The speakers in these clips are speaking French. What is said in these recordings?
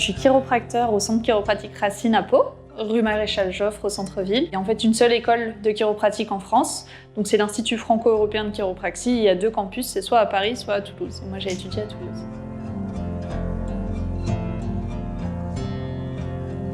Je suis chiropracteur au centre chiropratique Racine à Pau, rue Maréchal Joffre au centre-ville. Il y a en fait une seule école de chiropratique en France, donc c'est l'Institut franco-européen de chiropraxie. Il y a 2 campus, c'est soit à Paris, soit à Toulouse. Et moi j'ai étudié à Toulouse.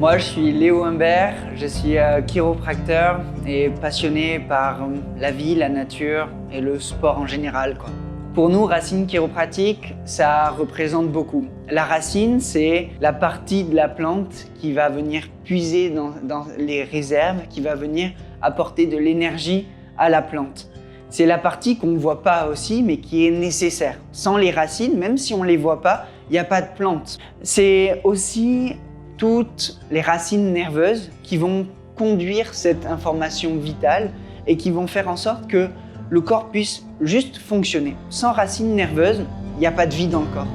Moi, je suis Léo Humbert, je suis chiropracteur et passionné par la vie, la nature et le sport en général, quoi. Pour nous, Racine Chiropratique, ça représente beaucoup. La racine, c'est la partie de la plante qui va venir puiser dans les réserves, qui va venir apporter de l'énergie à la plante. C'est la partie qu'on ne voit pas aussi, mais qui est nécessaire. Sans les racines, même si on ne les voit pas, il n'y a pas de plante. C'est aussi toutes les racines nerveuses qui vont conduire cette information vitale et qui vont faire en sorte que le corps puisse juste fonctionner. Sans racines nerveuses, il n'y a pas de vie dans le corps.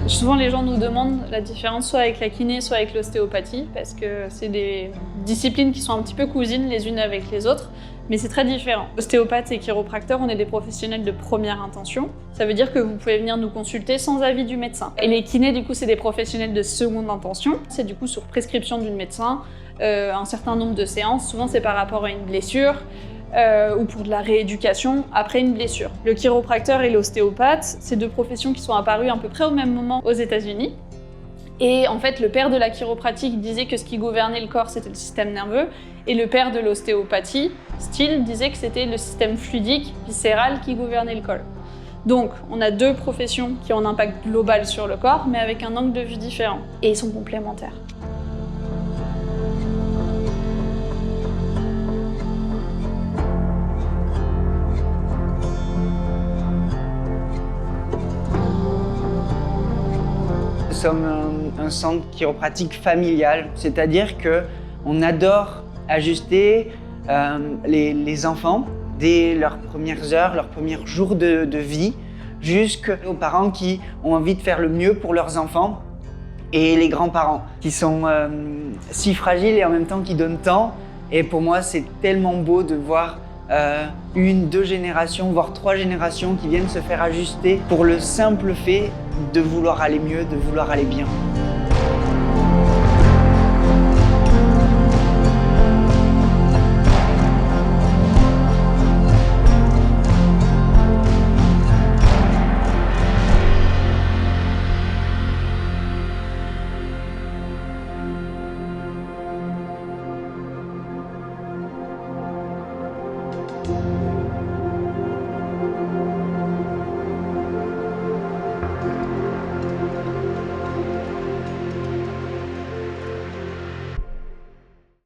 Souvent, les gens nous demandent la différence soit avec la kiné, soit avec l'ostéopathie, parce que c'est des disciplines qui sont un petit peu cousines les unes avec les autres, mais c'est très différent. Ostéopathe et chiropracteur, on est des professionnels de première intention. Ça veut dire que vous pouvez venir nous consulter sans avis du médecin. Et les kinés, du coup, c'est des professionnels de seconde intention. C'est du coup sur prescription du médecin, un certain nombre de séances. Souvent, c'est par rapport à une blessure, ou pour de la rééducation après une blessure. Le chiropracteur et l'ostéopathe, c'est 2 professions qui sont apparues à peu près au même moment aux États-Unis. Et en fait, le père de la chiropratique disait que ce qui gouvernait le corps, c'était le système nerveux, et le père de l'ostéopathie, Steele, disait que c'était le système fluidique, viscéral, qui gouvernait le corps. Donc, on a 2 professions qui ont un impact global sur le corps, mais avec un angle de vue différent. Et ils sont complémentaires. Nous sommes un centre chiropratique familial, c'est-à-dire qu'on adore ajuster les enfants dès leurs premières heures, leurs premiers jours de vie, jusqu'aux parents qui ont envie de faire le mieux pour leurs enfants et les grands-parents qui sont si fragiles et en même temps qui donnent tant. Et pour moi, c'est tellement beau de voir 1, 2 générations, voire 3 générations qui viennent se faire ajuster pour le simple fait de vouloir aller mieux, de vouloir aller bien.